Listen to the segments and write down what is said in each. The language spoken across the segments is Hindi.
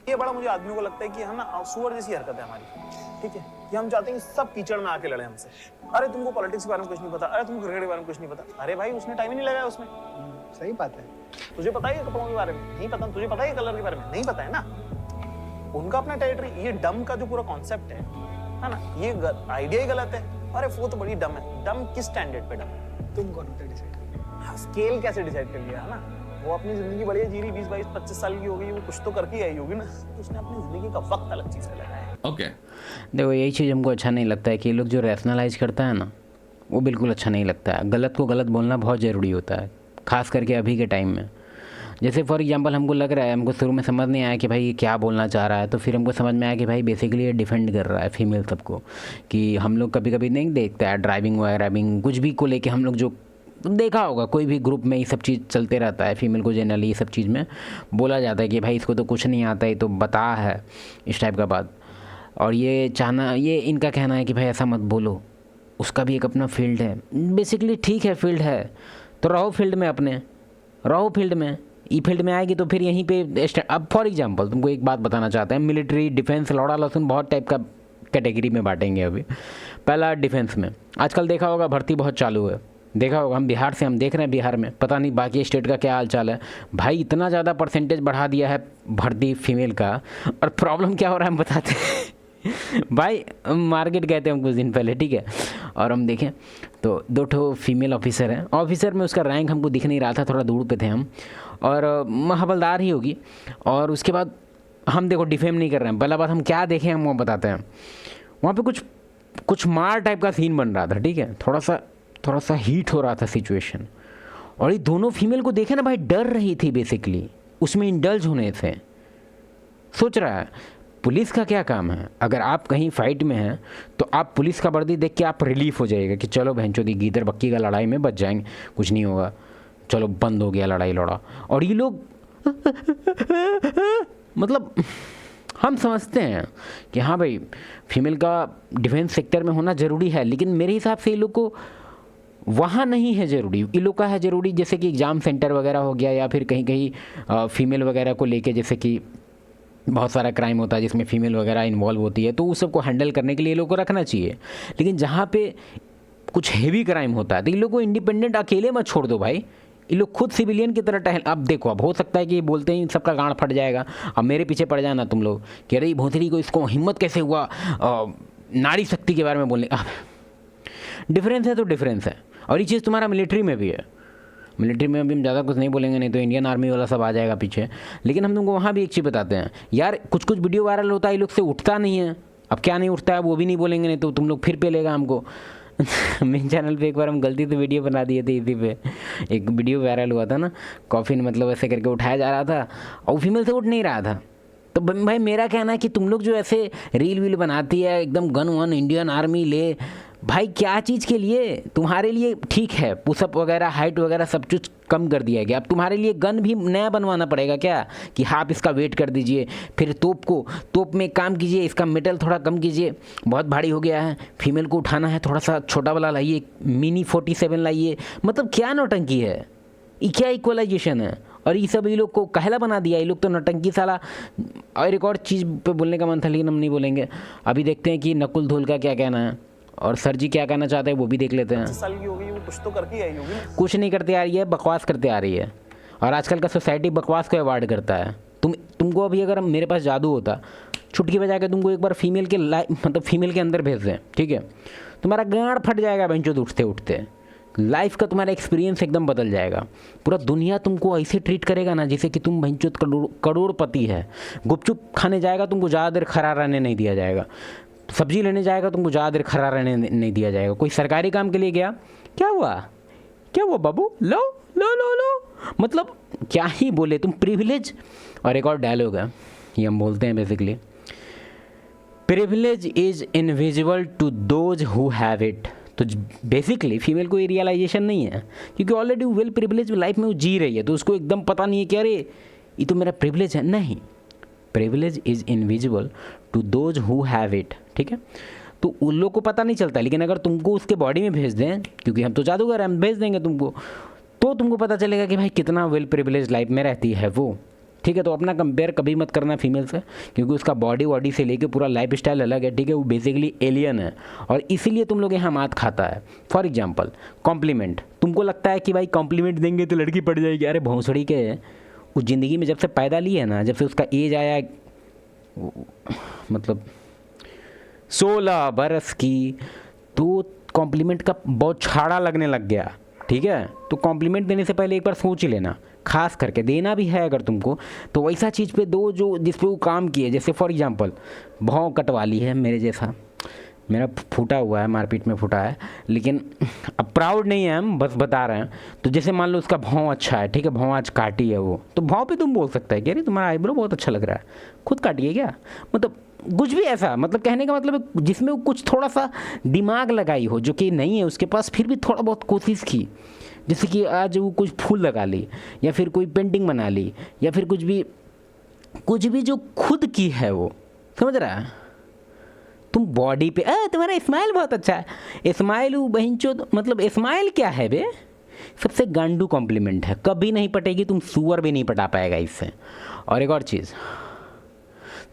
ये बड़ा मुझे आदमियों को लगता है कि है ना सुअर जैसी हरकत है हमारी, ठीक है, कि हम चाहते हैं कि सब कीचड़ में आके लड़े हमसे। अरे तुमको पॉलिटिक्स के बारे में कुछ नहीं पता, अरे तुमको क्रिकेट के बारे में कुछ नहीं पता। अरे भाई उसने टाइम ही नहीं लगाया उसमें। सही बात है। तुझे पता है कपड़ों के बारे में नहीं पता, तुझे पता है कलर के बारे में नहीं पता है ना। उनका अपना टेरिटरी। ये डम का जो पूरा कॉन्सेप्ट है ना, ये आइडिया ही गलत है। अरे वो तो बड़ी डम है। डम किस स्टैंडर्ड पे डम? तुम कौन होते डिसाइड कर? स्केल कैसे डिसाइड कर लिया है ना? वो अपनी जिंदगी बढ़िया जी रही, 20 22 25 साल की हो गई, वो कुछ तो करके आई होगी ना, तो उसने अपनी जिंदगी का वक्त अलग चीज पे लगाया है। ओके देखो यही चीज़ हमको अच्छा नहीं लगता है कि ये लोग जो रैशनलाइज करता है ना, वो बिल्कुल अच्छा नहीं लगता है। गलत को गलत बोलना बहुत ज़रूरी होता है, खास करके अभी के टाइम में। जैसे फॉर एग्जांपल हमको लग रहा है, हमको शुरू में समझ नहीं आया कि भाई ये क्या बोलना चाह रहा है, तो फिर हमको समझ में आया कि भाई बेसिकली ये डिफेंड कर रहा है फीमेल सबको। कि हम लोग कभी कभी नहीं देखता है ड्राइविंग वगैरह कुछ भी को लेके, हम लोग जो देखा होगा कोई भी ग्रुप में ये सब चीज़ चलते रहता है। फीमेल को जनरली ये सब चीज़ में बोला जाता है कि भाई इसको तो कुछ नहीं आता है, तो बता है, इस टाइप का बात। और ये चाहना, ये इनका कहना है कि भाई ऐसा मत बोलो, उसका भी एक अपना फील्ड है। बेसिकली ठीक है, फील्ड है तो रहो फील्ड में, अपने रहो फील्ड में। ई फील्ड में आएगी तो फिर यहीं पे अब फॉर एग्जांपल तुमको एक बात बताना चाहते हैं, मिलिट्री, डिफेंस, लौड़ा लहसुन बहुत टाइप का कैटेगरी में बांटेंगे अभी। पहला डिफेंस में आजकल देखा होगा भर्ती बहुत चालू है, देखा होगा। हम बिहार से हम देख रहे हैं, बिहार में पता नहीं बाकी स्टेट का क्या हाल चाल है। भाई इतना ज़्यादा परसेंटेज बढ़ा दिया है भर्ती फीमेल का, और प्रॉब्लम क्या हो रहा है हम बताते हैं। भाई मार्केट गए थे हम कुछ दिन पहले, ठीक है, और हम देखें तो 2 फीमेल ऑफिसर हैं। ऑफिसर में उसका रैंक हमको दिख नहीं रहा था, थोड़ा दूर पे थे हम, और हवलदार ही होगी। और उसके बाद हम देखो डिफेम नहीं कर रहे हैं, पहला बात हम क्या देखें हम वो बताते हैं। वहाँ पे कुछ मार टाइप का सीन बन रहा था, ठीक है, थोड़ा सा हीट हो रहा था सिचुएशन। और ये दोनों फीमेल को देखे ना भाई, डर रही थी बेसिकली उसमें इंडल्ज होने से। सोच रहा है पुलिस का क्या काम है, अगर आप कहीं फाइट में हैं तो आप पुलिस का वर्दी देख के आप रिलीफ हो जाएगा कि चलो भैंचोदी गीदड़ बक्की का लड़ाई में बच जाएंगे, कुछ नहीं होगा, चलो बंद हो गया लड़ाई लड़ा। और ये लोग मतलब हम समझते हैं कि हाँ भाई फीमेल का डिफेंस सेक्टर में होना ज़रूरी है, लेकिन मेरे हिसाब से ये लोग को वहाँ नहीं है ज़रूरी। ये लोग का है ज़रूरी जैसे कि एग्ज़ाम सेंटर वगैरह हो गया, या फिर कहीं कहीं फीमेल वगैरह को लेके, जैसे कि बहुत सारा क्राइम होता है जिसमें फ़ीमेल वगैरह इन्वॉल्व होती है, तो उस सबको हैंडल करने के लिए लोग को रखना चाहिए। लेकिन जहाँ पे कुछ हेवी क्राइम होता है तो इन लोग को इंडिपेंडेंट अकेले मत छोड़ दो भाई, ये लोग खुद सिविलियन की तरह टहल। अब देखो, अब हो सकता है कि बोलते ही सबका गांड फट जाएगा, अब मेरे पीछे पड़ जाना तुम लोग कि अरे भोंसड़ी को इसको हिम्मत कैसे हुआ नारी शक्ति के बारे में बोलने। डिफरेंस है तो डिफरेंस है, और ये चीज़ तुम्हारा मिलिट्री में भी है। मिलिट्री में अभी हम ज़्यादा कुछ नहीं बोलेंगे, नहीं तो इंडियन आर्मी वाला सब आ जाएगा पीछे। लेकिन हम तुमको वहाँ भी एक चीज़ बताते हैं यार, कुछ वीडियो वायरल होता है, ये लोग से उठता नहीं है। अब क्या नहीं उठता है वो भी नहीं बोलेंगे, नहीं तो तुम लोग फिर पेलेगा हमको। मेन चैनल पे एक बार हम गलती से वीडियो बना दिए थे, इसी पे एक वीडियो वायरल हुआ था ना, कॉफिन मतलब ऐसे करके उठाया जा रहा था और फीमेल से उठ नहीं रहा था। तो भाई मेरा कहना है कि तुम लोग जो ऐसे रील वील बनाती है एकदम गन वन इंडियन आर्मी ले, भाई क्या चीज़ के लिए? तुम्हारे लिए ठीक है पुशअप वगैरह हाइट वगैरह सब कुछ कम कर दिया गया, अब तुम्हारे लिए गन भी नया बनवाना पड़ेगा क्या कि हाफ इसका वेट कर दीजिए, फिर तोप में काम कीजिए, इसका मेटल थोड़ा कम कीजिए, बहुत भारी हो गया है, फीमेल को उठाना है थोड़ा सा छोटा वाला लाइए, मिनी 47 लाइए। मतलब क्या नौटंकी है, ये क्या इक्वलाइजेशन है? और ये सब ये लोग को कहला बना दिया, ये लोग तो नौटंकी साला। और एक और चीज़ पे बोलने का मन था लेकिन हम नहीं बोलेंगे, अभी देखते हैं कि नकुल धूल का क्या कहना है और सर जी क्या कहना चाहते हैं वो भी देख लेते हैं। 25 साल की हो गई, वो कुछ तो करके आई होगी ना। कुछ नहीं करते आ रही है, बकवास करते आ रही है, और आजकल का सोसाइटी बकवास को अवॉइड करता है। तुमको अभी अगर मेरे पास जादू होता, छुटकी बजा के तुमको एक बार फीमेल के मतलब फीमेल के अंदर भेज दें, ठीक है, तुम्हारा गांड फट जाएगा बेंचो उठते उठते, लाइफ का तुम्हारा एक्सपीरियंस एकदम बदल जाएगा। पूरा दुनिया तुमको ऐसे ट्रीट करेगा ना जैसे कि तुम भैंचोद करोड़पति है। गुपचुप खाने जाएगा तुमको ज़्यादा देर खड़ा रहने नहीं दिया जाएगा, सब्जी लेने जाएगा तुमको ज़्यादा देर खड़ा रहने नहीं दिया जाएगा। कोई सरकारी काम के लिए गया, क्या हुआ बाबू, लो लो लो लो, मतलब क्या ही बोले तुम, प्रिविलेज। और एक और डायलॉग है, ये हम बोलते हैं basically, privilege is invisible to those who have it. तो बेसिकली फीमेल को ये रियलाइजेशन नहीं है क्योंकि ऑलरेडी वेल प्रिविलेज लाइफ में वो जी रही है, तो उसको एकदम पता नहीं है कि अरे ये तो मेरा प्रिविलेज है। नहीं, privilege is invisible to those who have it, ठीक है। तो उन लोग को पता नहीं चलता, लेकिन अगर तुमको उसके बॉडी में भेज दें, क्योंकि हम तो जादूगर हैं, हम भेज देंगे तुमको, तो तुमको पता चलेगा कि भाई कितना वेल प्रिविलेज लाइफ में रहती है वो। ठीक है। तो अपना कंपेयर कभी मत करना फीमेल से, क्योंकि उसका बॉडी से लेके पूरा लाइफ स्टाइल अलग है, ठीक है। वो बेसिकली एलियन है और इसीलिए तुम लोग यहाँ मात खाता है। फॉर एग्जाम्पल कॉम्प्लीमेंट, तुमको लगता है कि भाई कॉम्प्लीमेंट देंगे तो लड़की पड़ जाएगी। अरे भौंसड़ी के, उस ज़िंदगी में जब से पैदा ली है ना, जब से उसका एज आया मतलब 16 बरस की, तो कॉम्प्लीमेंट का बहुत छाड़ा लगने लग गया, ठीक है। तो कॉम्प्लीमेंट देने से पहले एक बार सोच ही लेना, खास करके देना भी है अगर तुमको तो वैसा चीज़ पे दो जो जिस पे वो काम किए। जैसे फॉर एग्जांपल भौं कटवा ली है मेरे जैसा, मेरा फूटा हुआ है, मारपीट में फूटा है, लेकिन अब प्राउड नहीं है, हम बस बता रहे हैं। तो जैसे मान लो उसका भौं अच्छा है, ठीक है, भौं आज काटी है वो, तो भौं पे तुम बोल सकता है कि अरे तुम्हारा आईब्रो बहुत अच्छा लग रहा है, खुद काटिए क्या, मतलब कुछ भी ऐसा, मतलब कहने का मतलब जिसमें वो कुछ थोड़ा सा दिमाग लगाई हो, जो कि नहीं है उसके पास, फिर भी थोड़ा बहुत कोशिश की। जैसे कि आज वो कुछ फूल लगा ली, या फिर कोई पेंटिंग बना ली, या फिर कुछ भी जो खुद की है वो, समझ रहा है। तुम बॉडी पे तुम्हारा स्माइल बहुत अच्छा है, स्माइल वो बहिंचो, मतलब स्माइल क्या है बे, सबसे गांडू कॉम्प्लीमेंट है, कभी नहीं पटेगी, तुम सुअर भी नहीं पटा पाएगा इससे। और एक और चीज़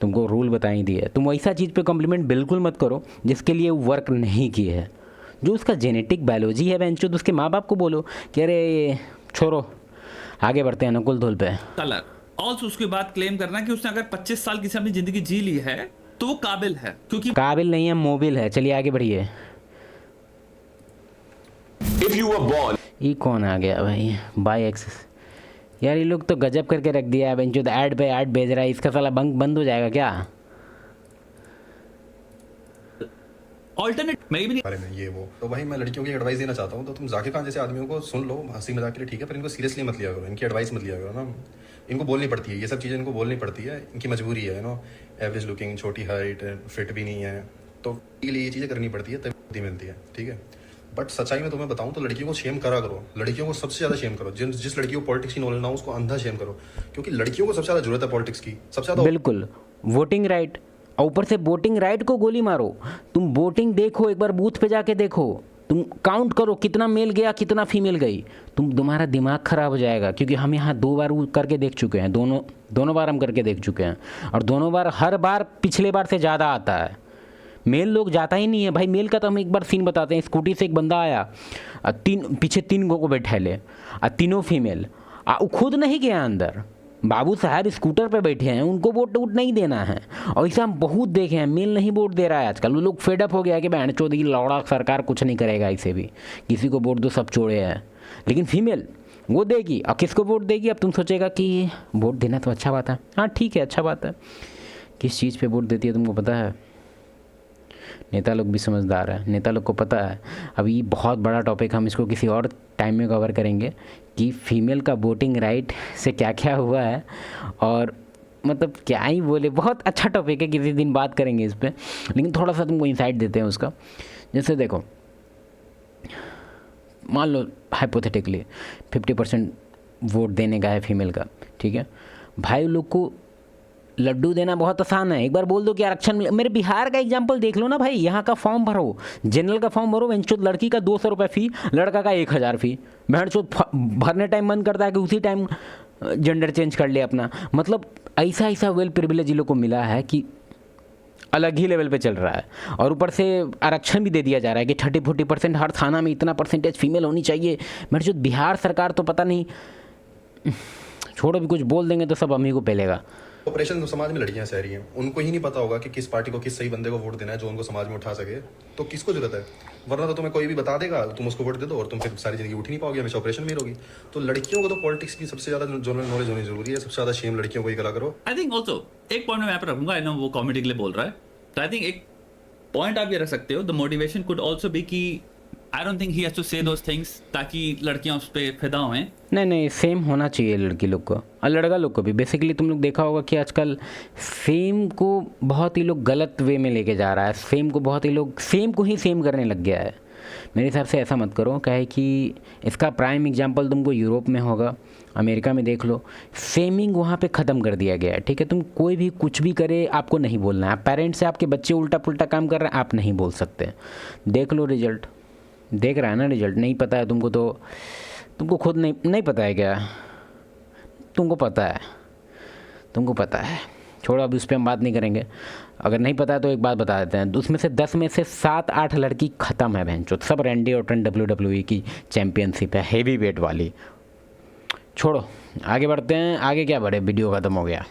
तुमको रूल बताई दी है, तुम ऐसा चीज़ पे कॉम्प्लीमेंट बिल्कुल मत करो जिसके लिए वो वर्क नहीं की है। जो उसका जेनेटिक बायोलॉजी है बेंचो, तो उसके माँ बाप को बोलो कि अरे छोड़ो, आगे बढ़ते हैं नकुल धुल पे। कलर ऑल्सो उसके बाद क्लेम करना कि उसने अगर 25 साल किसी अपनी जिंदगी जी ली है तो वो काबिल है, क्योंकि काबिल नहीं है, मोबिल है। चलिए आगे बढ़िए। If you were born ये कौन आ गया भाई, बाई एक्सेस, यार ये लोग तो गजब करके रख दिया है बेंचो, तो ऐड पे ऐड भेज रहा है, इसका साला बंक बंद हो जाएगा क्या। ऑल्टरनेट मे भी बारे में ये वो, तो भाई मैं लड़कियों की एडवाइस देना चाहता हूँ, तो तुम जाकिर खान जैसे आदमियों को सुन लो हंसी मजाक के लिए, ठीक है, पर इनको सीरियसली मत लिया करो, इनकी एडवाइस मत लिया करो ना। इनको बोलनी पड़ती है ये सब चीज़ें, इनको बोलनी पड़ती है, इनकी मजबूरी है नो। एवरेज लुकिंग, छोटी हाइट, फिट भी नहीं है, तो इसके लिए ये चीज़ें करनी पड़ती है, तभी मिलती है, ठीक है। बट सच्चाई में तुम्हें बताऊं तो लड़कियों को शेम करा करो, लड़कियों को सबसे ज़्यादा शेम करो। जिस लड़की को पॉलिटिक्स की नॉलेज ना हो उसको अंधा शेम करो, क्योंकि लड़कियों को सबसे ज़्यादा जरूरत है पॉलिटिक्स की, सबसे ज़्यादा। बिल्कुल, वोटिंग राइट, और ऊपर से वोटिंग राइट को गोली मारो। तुम वोटिंग देखो, एक बार बूथ पे जाके देखो, तुम काउंट करो कितना मेल गया कितना फीमेल गई, तुम्हारा दिमाग खराब हो जाएगा। क्योंकि हम यहाँ 2 बार करके देख चुके हैं, दोनों बार हम करके देख चुके हैं, और दोनों बार हर बार पिछले बार से ज़्यादा आता है। मेल लोग जाता ही नहीं है भाई। मेल का तो हम एक बार सीन बताते हैं। स्कूटी से एक बंदा आया, पीछे 3 को बैठा ले, तीनों फीमेल, वो खुद नहीं गया अंदर, बाबू साहब स्कूटर पे बैठे हैं, उनको वोट नहीं देना है। और ऐसा हम बहुत देखे हैं, मेल नहीं वोट दे रहा है आजकल। वो लोग फेडअप हो गया है कि बहन चौधरी लौड़ा सरकार कुछ नहीं करेगा, इसे भी किसी को वोट दो सब छोड़े हैं। लेकिन फीमेल वो देगी, और किसको वोट देगी, अब तुम सोचेगा कि वोट देना तो अच्छा बात है, हाँ ठीक है अच्छा बात है। किस चीज़ पे वोट देती है तुमको पता है? नेता लोग भी समझदार है, नेता लोग को पता है। अभी बहुत बड़ा टॉपिक, हम इसको किसी और टाइम में कवर करेंगे कि फीमेल का वोटिंग राइट से क्या क्या हुआ है, और मतलब क्या ही बोले, बहुत अच्छा टॉपिक है, किसी दिन बात करेंगे इस पर। लेकिन थोड़ा सा तुमको इंसाइट देते हैं उसका। जैसे देखो, मान लो हाइपोथेटिकली 50% वोट देने का है फीमेल का, ठीक है भाई। लोग को लड्डू देना बहुत आसान है, एक बार बोल दो कि आरक्षण मेरे बिहार का एग्जांपल देख लो ना भाई। यहाँ का फॉर्म भरो, जनरल का फॉर्म भरो, वेंचोद लड़की का 200 रुपये फ़ी, लड़का का 1000 फ़ी। भेड़चोद भरने टाइम मन करता है कि उसी टाइम जेंडर चेंज कर ले अपना। मतलब ऐसा वेल प्रिविलेज लोग को मिला है कि अलग ही लेवल पे चल रहा है। और ऊपर से आरक्षण भी दे दिया जा रहा है कि 30-40% हर थाना में इतना परसेंटेज फीमेल होनी चाहिए। भेड़चोद बिहार सरकार तो पता नहीं, छोड़ो, भी कुछ बोल देंगे तो सब अम्मी को पेलेगा। ऑपरेशन समाज में लड़कियां सह रही हैं, उनको ही नहीं पता होगा कि किस पार्टी को, किस सही बंदे को वोट देना है जो उनको समाज में उठा सके, तो किसको जरूरत है? वरना तो तुम्हें कोई भी बता देगा, तुम उसको वोट दे दो और तुम फिर सारी जिंदगी उठ ही नहीं पाओगे, हमेशा ऑपरेशन में ही रहोगी। तो लड़कियों को तो पॉलिटिक्स की सबसे ज्यादा जनरल नॉलेज होनी जरूरी है, सबसे ज्यादा शेम लड़कियों को ही करा करो। आई थिंक ऑल्सो एक पॉइंट मैं यहाँ पर रखूंगा, आई नो वो कॉमेडी के लिए बोल रहा है, तो आई थिंक एक पॉइंट आप ये रख सकते हो, the motivation could also be कि I don't think he has to say those things ताकि लड़कियां उस पर फिदा हों। नहीं, सेम होना चाहिए लड़की लोग को और लड़का लोग को भी। बेसिकली तुम लोग देखा होगा कि आजकल सेम को बहुत ही लोग गलत वे में लेके जा रहा है। सेम को बहुत ही लोग सेम को ही सेम करने लग गया है। मेरे हिसाब से ऐसा मत करो, क्या है कि इसका प्राइम एग्जांपल तुमको यूरोप में होगा, अमेरिका में देख लो। सेमिंग वहाँ पे ख़त्म कर दिया गया है, ठीक है। तुम कोई भी कुछ भी करे आपको नहीं बोलना है। पेरेंट्स से आपके बच्चे उल्टा पुल्टा काम कर रहे हैं, आप नहीं बोल सकते। देख लो रिजल्ट, देख रहा है ना रिजल्ट। नहीं पता है तुमको तो तुमको खुद नहीं पता है क्या? तुमको पता है। तुमको पता है, छोड़ो अभी उस पर हम बात नहीं करेंगे। अगर नहीं पता है तो एक बात बता देते हैं, उसमें से 10 में से 7-8 लड़की ख़त्म है बहन चोद, सब रैंडी ऑर्टन WWE की चैम्पियनशिप है हेवी वेट वाली। छोड़ो आगे बढ़ते हैं, आगे क्या बढ़े, वीडियो ख़त्म हो गया।